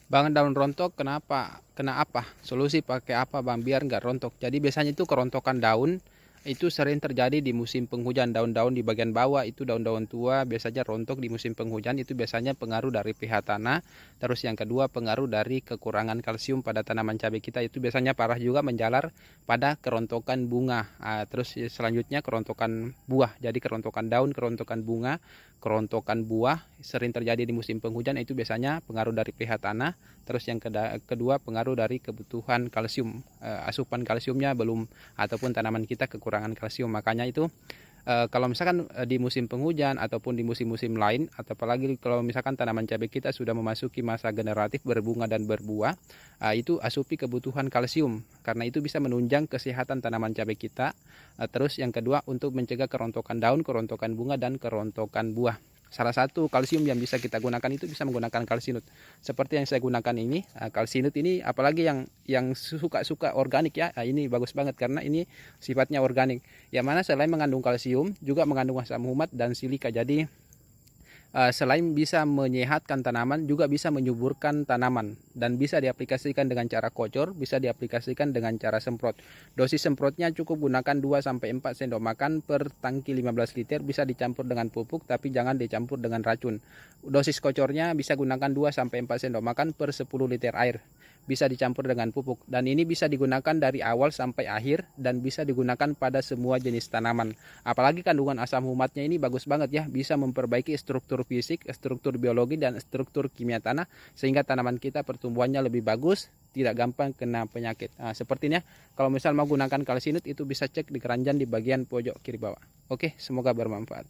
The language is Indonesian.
Bang, daun rontok kenapa? Kena apa? Solusi pakai apa Bang biar nggak rontok? Jadi biasanya itu kerontokan daun itu sering terjadi di musim penghujan. Daun-daun di bagian bawah itu daun-daun tua biasanya rontok di musim penghujan, itu biasanya pengaruh dari pH tanah. Terus yang kedua pengaruh dari kekurangan kalsium pada tanaman cabai kita, itu biasanya parah juga menjalar pada kerontokan bunga. Terus selanjutnya kerontokan buah. Jadi kerontokan daun, kerontokan bunga, kerontokan buah sering terjadi di musim penghujan, itu biasanya pengaruh dari pH tanah. Terus yang kedua pengaruh dari kebutuhan kalsium, asupan kalsiumnya belum, ataupun tanaman kita kekurangan kalsium. Makanya itu kalau misalkan di musim penghujan ataupun di musim-musim lain, atau apalagi kalau misalkan tanaman cabai kita sudah memasuki masa generatif berbunga dan berbuah, itu asupi kebutuhan kalsium, karena itu bisa menunjang kesehatan tanaman cabai kita. Terus yang kedua untuk mencegah kerontokan daun, kerontokan bunga, dan kerontokan buah. Salah satu kalsium yang bisa kita gunakan itu bisa menggunakan kalsinut. Seperti yang saya gunakan ini, kalsinut ini apalagi yang suka organik ya, ini bagus banget karena ini sifatnya organik. Yang mana selain mengandung kalsium juga mengandung asam humat dan silika. Jadi selain bisa menyehatkan tanaman, juga bisa menyuburkan tanaman, dan bisa diaplikasikan dengan cara kocor, bisa diaplikasikan dengan cara semprot. Dosis semprotnya cukup gunakan 2-4 sendok makan per tangki 15 liter, bisa dicampur dengan pupuk tapi jangan dicampur dengan racun. Dosis kocornya bisa gunakan 2-4 sendok makan per 10 liter air, bisa dicampur dengan pupuk, dan ini bisa digunakan dari awal sampai akhir dan bisa digunakan pada semua jenis tanaman. Apalagi kandungan asam humatnya ini bagus banget ya, bisa memperbaiki struktur fisik, struktur biologi, dan struktur kimia tanah, sehingga tanaman kita pertumbuhannya lebih bagus, tidak gampang kena penyakit. Sepertinya kalau misal mau gunakan kalsinut itu bisa cek di keranjang di bagian pojok kiri bawah. Oke, semoga bermanfaat.